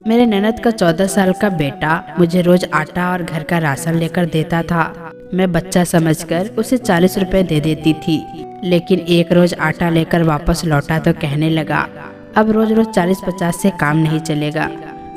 मेरे ननद का 14 साल का बेटा मुझे रोज आटा और घर का राशन लेकर देता था। मैं बच्चा समझकर उसे 40 रुपए दे देती थी, लेकिन एक रोज आटा लेकर वापस लौटा तो कहने लगा, अब रोज रोज 40-50 से काम नहीं चलेगा।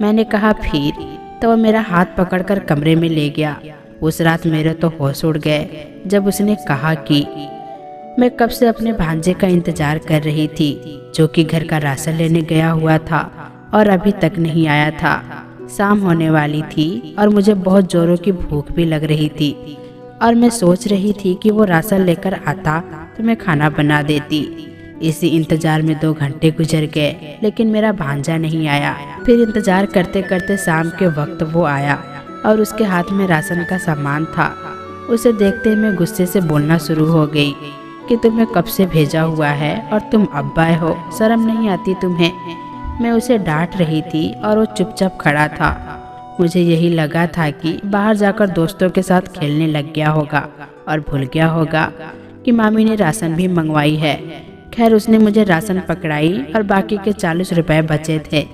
मैंने कहा फिर, तो वह मेरा हाथ पकड़कर कमरे में ले गया। उस रात मेरे तो होश उड़ गए जब उसने कहा कि मैं कब से अपने भांजे का इंतजार कर रही थी, जो कि घर का राशन लेने गया हुआ था और अभी तक नहीं आया था। शाम होने वाली थी और मुझे बहुत जोरों की भूख भी लग रही थी और मैं सोच रही थी कि वो राशन लेकर आता तो मैं खाना बना देती। इसी इंतजार में 2 घंटे गुजर गए, लेकिन मेरा भांजा नहीं आया। फिर इंतजार करते करते शाम के वक्त वो आया और उसके हाथ में राशन का सामान था। उसे देखते ही मैं गुस्से से बोलना शुरू हो गई कि तुम्हें कब से भेजा हुआ है और तुम अब्बा हो, शर्म नहीं आती तुम्हें। मैं उसे डांट रही थी और वो चुपचाप खड़ा था। मुझे यही लगा था कि बाहर जाकर दोस्तों के साथ खेलने लग गया होगा और भूल गया होगा कि मामी ने राशन भी मंगवाई है। खैर, उसने मुझे राशन पकड़ाई और बाकी के 40 रुपए बचे थे।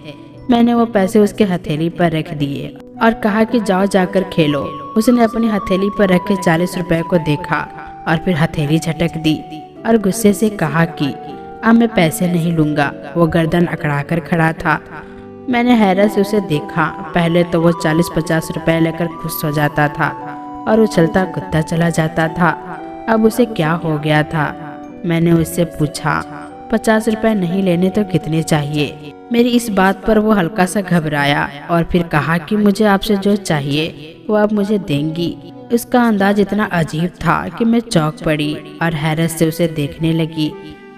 मैंने वो पैसे उसके हथेली पर रख दिए और कहा कि जाओ जाकर खेलो। उसने अपनी हथेली पर रखे 40 रुपए को देखा और फिर हथेली झटक दी और गुस्से से कहा कि अब मैं पैसे नहीं लूँगा। वो गर्दन अकड़ाकर खड़ा था। मैंने हैरत से उसे देखा। पहले तो वो 40-50 रुपए लेकर खुश हो जाता था और उछलता कूदता चला जाता था। अब उसे क्या हो गया था? मैंने उससे पूछा, 50 रुपए नहीं लेने तो कितने चाहिए? मेरी इस बात पर वो हल्का सा घबराया और फिर कहा कि मुझे आपसे जो चाहिए वो आप मुझे देंगी। उसका अंदाज इतना अजीब था कि मैं चौंक पड़ी और हैरत से उसे देखने लगी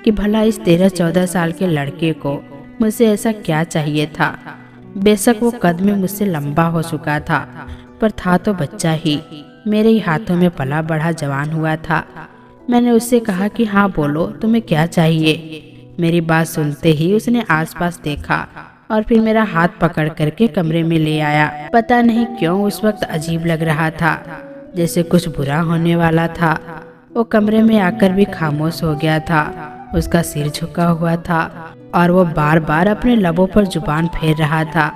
कि भला इस 13-14 साल के लड़के को मुझसे ऐसा क्या चाहिए था। बेशक वो कद में मुझसे लंबा हो चुका था, पर था तो बच्चा ही। मेरे ही हाथों में पला बढ़ा जवान हुआ था। मैंने उससे कहा कि हाँ बोलो, तुम्हें क्या चाहिए? मेरी बात सुनते ही उसने आसपास देखा और फिर मेरा हाथ पकड़ करके कमरे में ले आया। पता नहीं क्यों उस वक्त अजीब लग रहा था, जैसे कुछ बुरा होने वाला था। वो कमरे में आकर भी खामोश हो गया था। उसका सिर झुका हुआ था और वो बार बार अपने लबों पर जुबान फेर रहा था।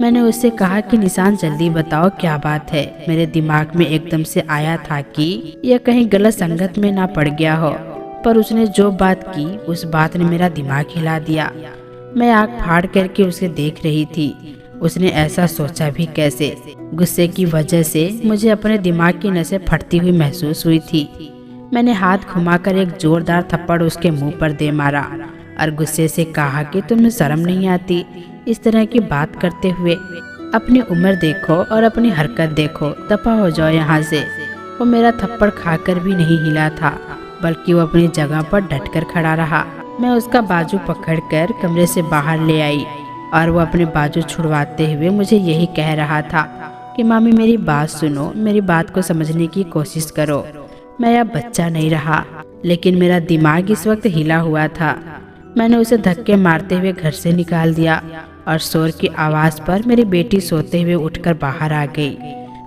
मैंने उससे कहा कि निशान जल्दी बताओ क्या बात है। मेरे दिमाग में एकदम से आया था कि यह कहीं गलत संगत में ना पड़ गया हो, पर उसने जो बात की उस बात ने मेरा दिमाग हिला दिया। मैं आँख फाड़ करके उसे देख रही थी। उसने ऐसा सोचा भी कैसे? गुस्से की वजह से मुझे अपने दिमाग की नसें फटती हुई महसूस हुई थी। मैंने हाथ घुमाकर एक जोरदार थप्पड़ उसके मुंह पर दे मारा और गुस्से से कहा कि तुम्हें शर्म नहीं आती इस तरह की बात करते हुए? अपनी उम्र देखो और अपनी हरकत देखो, दफा हो जाओ यहाँ से। वो मेरा थप्पड़ खाकर भी नहीं हिला था, बल्कि वो अपनी जगह पर डटकर खड़ा रहा। मैं उसका बाजू पकड़कर कमरे से बाहर ले आई और वो अपने बाजू छुड़वाते हुए मुझे यही कह रहा था कि मामी मेरी बात सुनो, मेरी बात को समझने की कोशिश करो। मैं अब बच्चा नहीं रहा, लेकिन मेरा दिमाग इस वक्त हिला हुआ था। मैंने उसे धक्के मारते हुए घर से निकाल दिया और शोर की आवाज़ पर मेरी बेटी सोते हुए उठकर बाहर आ गई।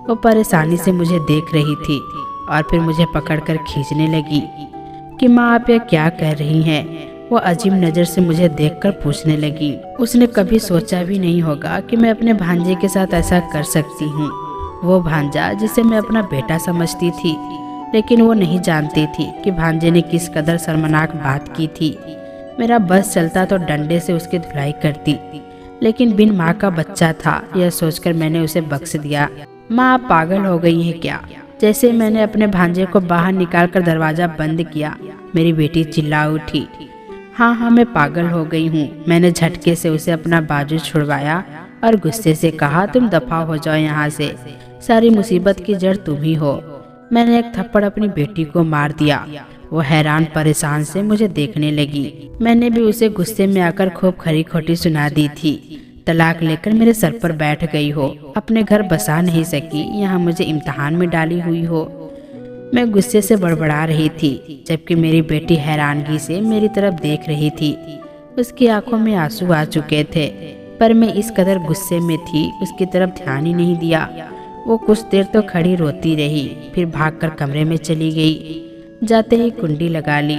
वो परेशानी से मुझे देख रही थी और फिर मुझे पकड़कर खींचने लगी कि माँ आप यह क्या कह रही हैं। वो अजीब नज़र से मुझे देखकर पूछने लगी। उसने कभी सोचा भी नहीं होगा कि मैं अपने भांजे के साथ ऐसा कर सकती हूँ। वो भांजा जिसे मैं अपना बेटा समझती थी, लेकिन वो नहीं जानती थी कि भांजे ने किस कदर शर्मनाक बात की थी। मेरा बस चलता तो डंडे से उसकी धुलाई करती, लेकिन बिन माँ का बच्चा था यह सोचकर मैंने उसे बख्श दिया। माँ आप पागल हो गई हैं क्या? जैसे मैंने अपने भांजे को बाहर निकालकर दरवाजा बंद किया, मेरी बेटी चिल्ला उठी। हाँ हाँ मैं पागल हो गई हूँ। मैंने झटके से उसे अपना बाजू छुड़वाया और गुस्से से कहा तुम दफा हो जाओ यहाँ से, सारी मुसीबत की जड़ तुम ही हो। मैंने एक थप्पड़ अपनी बेटी को मार दिया। वो हैरान परेशान से मुझे देखने लगी। मैंने भी उसे गुस्से में आकर खूब खरी खोटी सुना दी थी। तलाक लेकर मेरे सर पर बैठ गई हो, अपने घर बसा नहीं सकी, यहाँ मुझे इम्तिहान में डाली हुई हो। मैं गुस्से से बड़बड़ा रही थी, जबकि मेरी बेटी हैरानगी से मेरी तरफ देख रही थी। उसकी आंखों में आंसू आ चुके थे, पर मैं इस कदर गुस्से में थी उसकी तरफ ध्यान ही नहीं दिया। वो कुछ देर तो खड़ी रोती रही, फिर भागकर कमरे में चली गई। जाते ही कुंडी लगा ली।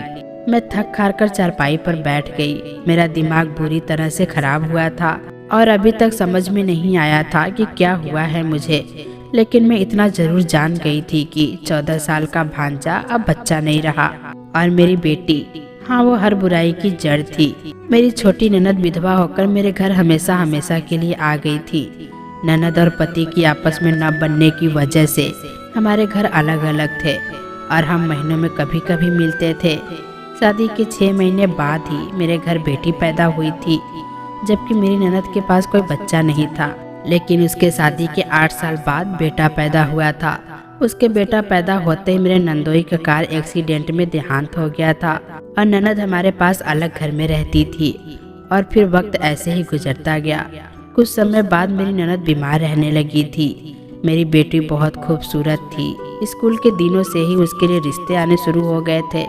मैं थक हार कर चारपाई पर बैठ गई। मेरा दिमाग बुरी तरह से खराब हुआ था और अभी तक समझ में नहीं आया था कि क्या हुआ है मुझे, लेकिन मैं इतना जरूर जान गई थी कि 14 साल का भांजा अब बच्चा नहीं रहा और मेरी बेटी, हाँ वो हर बुराई की जड़ थी। मेरी छोटी ननद विधवा होकर मेरे घर हमेशा हमेशा के लिए आ गई थी। ननद और पति की आपस में न बनने की वजह से हमारे घर अलग अलग थे और हम महीनों में कभी कभी मिलते थे। शादी के 6 महीने बाद ही मेरे घर बेटी पैदा हुई थी, जबकि मेरी ननद के पास कोई बच्चा नहीं था। लेकिन उसके शादी के 8 साल बाद बेटा पैदा हुआ था। उसके बेटा पैदा होते ही मेरे नंदोई का कार एक्सीडेंट में देहांत हो गया था और ननद हमारे पास अलग घर में रहती थी। और फिर वक्त ऐसे ही गुजरता गया। कुछ समय बाद मेरी ननद बीमार रहने लगी थी। मेरी बेटी बहुत खूबसूरत थी। स्कूल के दिनों से ही उसके लिए रिश्ते आने शुरू हो गए थे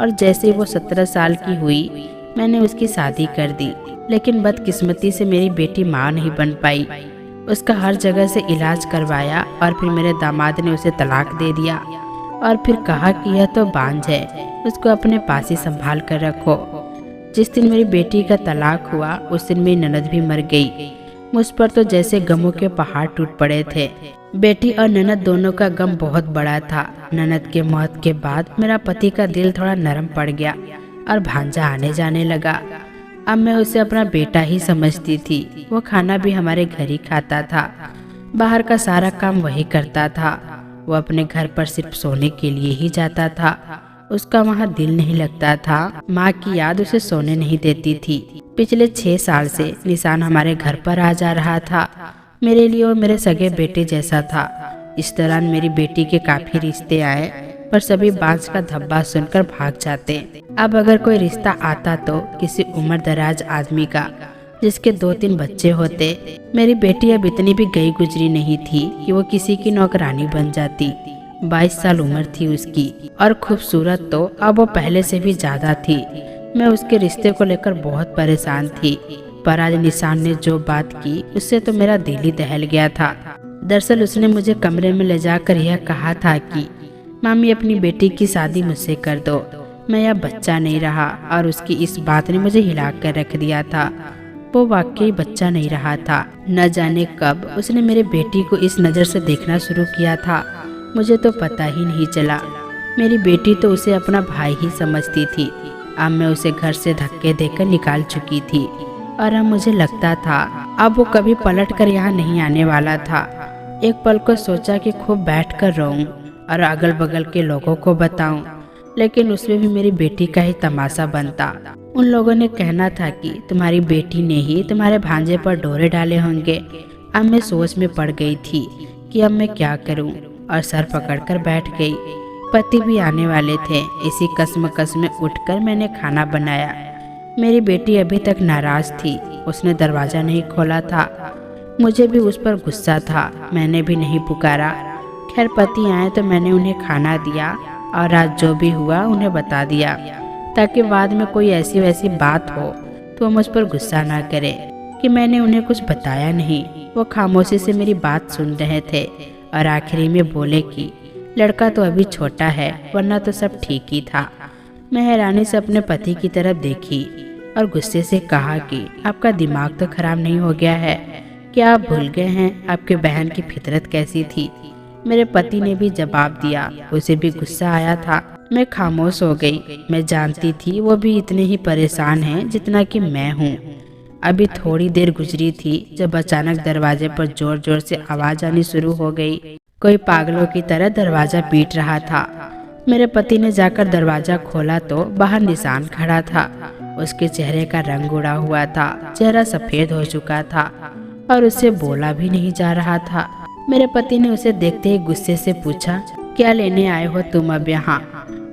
और जैसे वो 17 साल की हुई मैंने उसकी शादी कर दी। लेकिन बदकिस्मती से मेरी बेटी माँ नहीं बन पाई। उसका हर जगह से इलाज करवाया और फिर मेरे दामाद ने उसे तलाक दे दिया और फिर कहा कि यह तो बांझ है, उसको अपने पास ही संभाल कर रखो। जिस दिन मेरी बेटी का तलाक हुआ उस दिन मेरी ननद भी मर गई। मुझ पर तो जैसे गमों के पहाड़ टूट पड़े थे। बेटी और ननद दोनों का गम बहुत बड़ा था। ननद के मौत के बाद मेरा पति का दिल थोड़ा नरम पड़ गया और भांजा आने जाने लगा। अब मैं उसे अपना बेटा ही समझती थी। वो खाना भी हमारे घर ही खाता था, बाहर का सारा काम वही करता था। वो अपने घर पर सिर्फ सोने के लिए ही जाता था। उसका वहाँ दिल नहीं लगता था। माँ की याद उसे सोने नहीं देती थी। पिछले 6 साल से निशान हमारे घर पर आ जा रहा था। मेरे लिए वो मेरे सगे बेटे जैसा था। इस दौरान मेरी बेटी के काफी रिश्ते आए, पर सभी बांस का धब्बा सुनकर भाग जाते। अब अगर कोई रिश्ता आता तो किसी उम्र दराज आदमी का, जिसके 2-3 बच्चे होते। मेरी बेटी अब इतनी भी गई गुजरी नहीं थी कि वो किसी की नौकरानी बन जाती। 22 साल उम्र थी उसकी और खूबसूरत तो अब वो पहले से भी ज्यादा थी। मैं उसके रिश्ते को लेकर बहुत परेशान थी, पर आज निशान ने जो बात की उससे तो मेरा दिल ही दहल गया था। दरअसल उसने मुझे कमरे में ले जाकर यह कहा था कि मामी अपनी बेटी की शादी मुझसे कर दो। मैं यह बच्चा नहीं रहा और उसकी इस बात ने मुझे हिला कर रख दिया था। वो वाकई बच्चा नहीं रहा था। न जाने कब उसने मेरे बेटी को इस नज़र से देखना शुरू किया था, मुझे तो पता ही नहीं चला। मेरी बेटी तो उसे अपना भाई ही समझती थी। अब मैं उसे घर से धक्के देकर निकाल चुकी थी और अब मुझे लगता था अब वो कभी पलट कर यहाँ नहीं आने वाला था। एक पल को सोचा कि खूब बैठ कर रोऊं और अगल बगल के लोगों को बताऊं, लेकिन उसमें भी मेरी बेटी का ही तमाशा बनता। उन लोगों ने कहना था कि तुम्हारी बेटी ने ही तुम्हारे भांजे पर डोरे डाले होंगे। अब मैं सोच में पड़ गई थी कि अब मैं क्या करूं और सर पकड़कर बैठ गई। पति भी आने वाले थे। इसी कसमकस में उठकर मैंने खाना बनाया। मेरी बेटी अभी तक नाराज थी। उसने दरवाज़ा नहीं खोला था। मुझे भी उस पर गुस्सा था। मैंने भी नहीं पुकारा। खैर पति आए तो मैंने उन्हें खाना दिया और आज जो भी हुआ उन्हें बता दिया, ताकि बाद में कोई ऐसी वैसी बात हो तो वो मुझ पर गुस्सा ना करे कि मैंने उन्हें कुछ बताया नहीं। वो खामोशी से मेरी बात सुन रहे थे और आखिरी में बोले कि लड़का तो अभी छोटा है, वरना तो सब ठीक ही था। मैं हैरानी से अपने पति की तरफ देखी और गुस्से से कहा कि आपका दिमाग तो खराब नहीं हो गया है? क्या आप भूल गए हैं आपके बहन की फितरत कैसी थी? मेरे पति ने भी जवाब दिया। उसे भी गुस्सा आया था। मैं खामोश हो गई। मैं जानती थी वो भी इतने ही परेशान हैं जितना कि मैं हूँ। अभी थोड़ी देर गुजरी थी जब अचानक दरवाजे पर जोर जोर से आवाज आनी शुरू हो गई। कोई पागलों की तरह दरवाजा पीट रहा था। मेरे पति ने जाकर दरवाजा खोला तो बाहर निशान खड़ा था। उसके चेहरे का रंग उड़ा हुआ था। चेहरा सफेद हो चुका था और उससे बोला भी नहीं जा रहा था। मेरे पति ने उसे देखते ही गुस्से से पूछा, क्या लेने आए हो तुम अब यहाँ?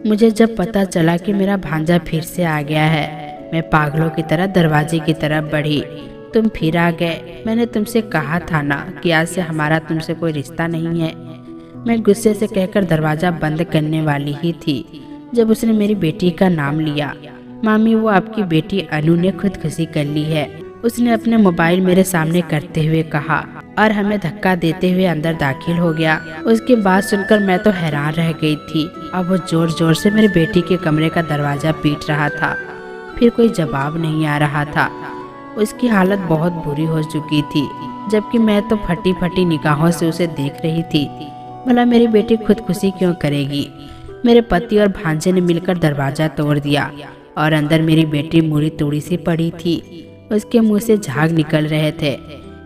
मुझे जब पता चला कि मेरा भांजा फिर से आ गया है, मैं पागलों की तरह दरवाजे की तरफ बढ़ी। तुम फिर आ गए। मैंने तुमसे कहा था ना कि आज से हमारा तुमसे कोई रिश्ता नहीं है। मैं गुस्से से कहकर दरवाजा बंद करने वाली ही थी जब उसने मेरी बेटी का नाम लिया। मामी, वो आपकी बेटी अनु ने खुदकुशी कर ली है, उसने अपने मोबाइल मेरे सामने करते हुए कहा और हमें धक्का देते हुए अंदर दाखिल हो गया। उसकी बात सुनकर मैं तो हैरान रह गई थी। अब वो जोर जोर से मेरी बेटी के कमरे का दरवाजा पीट रहा था। फिर कोई जवाब नहीं आ रहा था। उसकी हालत बहुत बुरी हो चुकी थी, जबकि मैं तो फटी फटी निगाहों से उसे देख रही थी। भला मेरी बेटी खुदकुशी क्यों करेगी। मेरे पति और भांजे ने मिलकर दरवाजा तोड़ दिया और अंदर मेरी बेटी मुड़ी तोड़ी सी पड़ी थी। उसके मुंह से झाग निकल रहे थे।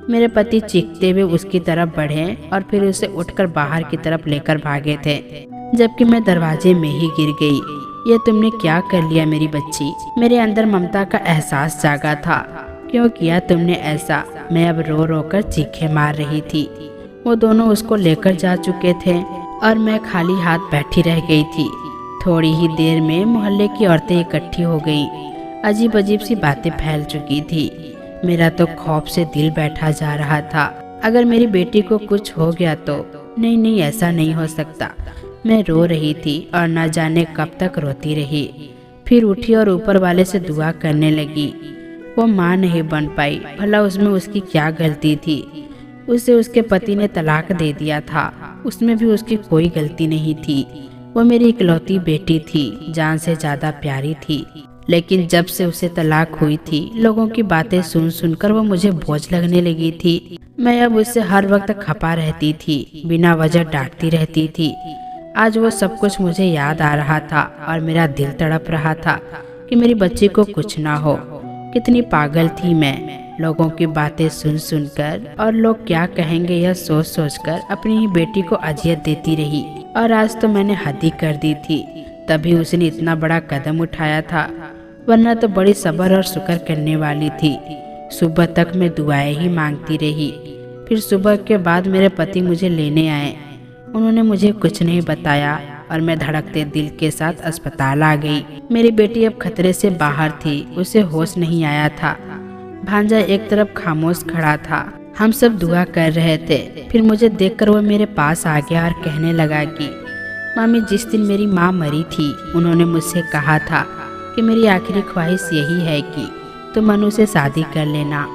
मेरे पति चीखते हुए उसकी तरफ बढ़े और फिर उसे उठकर बाहर की तरफ लेकर भागे थे, जबकि मैं दरवाजे में ही गिर गई। ये तुमने क्या कर लिया मेरी बच्ची। मेरे अंदर ममता का एहसास जागा था। क्यों किया तुमने ऐसा। मैं अब रो रो कर चीखें मार रही थी। वो दोनों उसको लेकर जा चुके थे और मैं खाली हाथ बैठी रह गई थी। थोड़ी ही देर में मोहल्ले की औरतें इकट्ठी हो गईं। अजीब अजीब सी बातें फैल चुकी थी। मेरा तो खौफ से दिल बैठा जा रहा था। अगर मेरी बेटी को कुछ हो गया तो। नहीं नहीं, ऐसा नहीं हो सकता। मैं रो रही थी और न जाने कब तक रोती रही। फिर उठी और ऊपर वाले से दुआ करने लगी। वो माँ नहीं बन पाई, भला उसमें उसकी क्या गलती थी। उसे उसके पति ने तलाक दे दिया था, उसमें भी उसकी कोई गलती नहीं थी। वो मेरी इकलौती बेटी थी, जान से ज्यादा प्यारी थी। लेकिन जब से उसे तलाक हुई थी, लोगों की बातें सुन सुनकर वो मुझे बोझ लगने लगी थी। मैं अब उससे हर वक्त खपा रहती थी, बिना वजह डांटती रहती थी। आज वो सब कुछ मुझे याद आ रहा था और मेरा दिल तड़प रहा था कि मेरी बच्ची को कुछ ना हो। कितनी पागल थी मैं। लोगों की बातें सुन सुनकर और लोग क्या कहेंगे यह सोच सोचकर अपनी ही बेटी को अजियत देती रही। और आज तो मैंने हद ही कर दी थी, तभी उसने इतना बड़ा कदम उठाया था, वरना तो बड़ी सब्र और शुक्र करने वाली थी। सुबह तक मैं दुआएं ही मांगती रही। फिर सुबह के बाद मेरे पति मुझे लेने आए। उन्होंने मुझे कुछ नहीं बताया और मैं धड़कते दिल के साथ अस्पताल आ गई। मेरी बेटी अब खतरे से बाहर थी, उसे होश नहीं आया था। भांजा एक तरफ खामोश खड़ा था। हम सब दुआ कर रहे थे। फिर मुझे देखकर वो मेरे पास आ गया और कहने लगा कि मामी, जिस दिन मेरी माँ मरी थी, उन्होंने मुझसे कहा था कि मेरी आखिरी ख्वाहिश यही है कि तुम अनु से शादी कर लेना।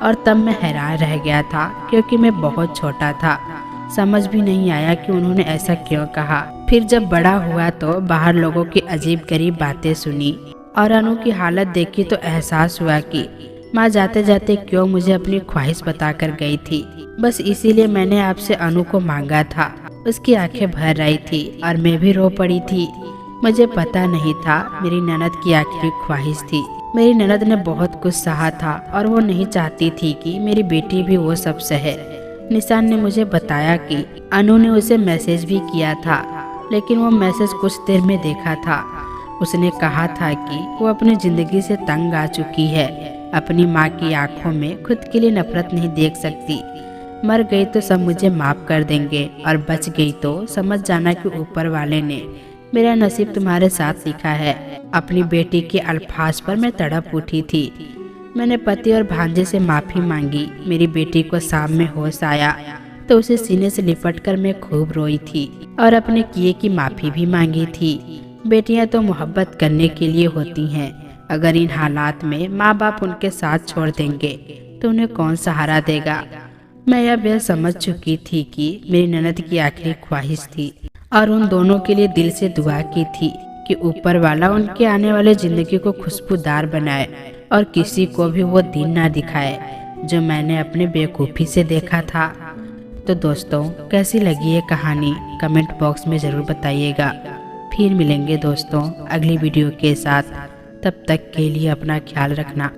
और तब मैं हैरान रह गया था, क्योंकि मैं बहुत छोटा था। समझ भी नहीं आया कि उन्होंने ऐसा क्यों कहा। फिर जब बड़ा हुआ तो बाहर लोगों की अजीब गरीब बातें सुनी और अनु की हालत देखी तो एहसास हुआ कि माँ जाते जाते क्यों मुझे अपनी ख्वाहिश बताकर गई थी। बस इसीलिए मैंने आपसे अनु को मांगा था। उसकी आंखें भर आई थी और मैं भी रो पड़ी थी। मुझे पता नहीं था मेरी ननद की आखिरी ख्वाहिश थी। मेरी ननद ने बहुत कुछ सहा था और वो नहीं चाहती थी कि मेरी बेटी भी वो सब सहे। निशान ने मुझे बताया कि अनु ने उसे मैसेज भी किया था, लेकिन वो मैसेज कुछ देर में देखा था। उसने कहा था कि वो अपनी जिंदगी से तंग आ चुकी है। अपनी माँ की आंखों में खुद के लिए नफरत नहीं देख सकती। मर गई तो सब मुझे माफ कर देंगे और बच गई तो समझ जाना कि ऊपर वाले ने मेरा नसीब तुम्हारे साथ लिखा है। अपनी बेटी के अल्फाज पर मैं तड़प उठी थी। मैंने पति और भांजे से माफी मांगी। मेरी बेटी को शाम में होश आया तो उसे सीने से लिपटकर मैं खूब रोई थी और अपने किए की माफी भी मांगी थी। बेटियां तो मोहब्बत करने के लिए होती हैं। अगर इन हालात में माँ बाप उनके साथ छोड़ देंगे तो उन्हें कौन सहारा देगा। मैं अब यह समझ चुकी थी कि मेरी ननद की आखिरी ख्वाहिश थी और उन दोनों के लिए दिल से दुआ की थी कि ऊपर वाला उनके आने वाले जिंदगी को खुशबूदार बनाए और किसी को भी वो दिन ना दिखाए जो मैंने अपने बेवकूफ़ी से देखा था। तो दोस्तों, कैसी लगी ये कहानी कमेंट बॉक्स में ज़रूर बताइएगा। फिर मिलेंगे दोस्तों अगली वीडियो के साथ। तब तक के लिए अपना ख्याल रखना।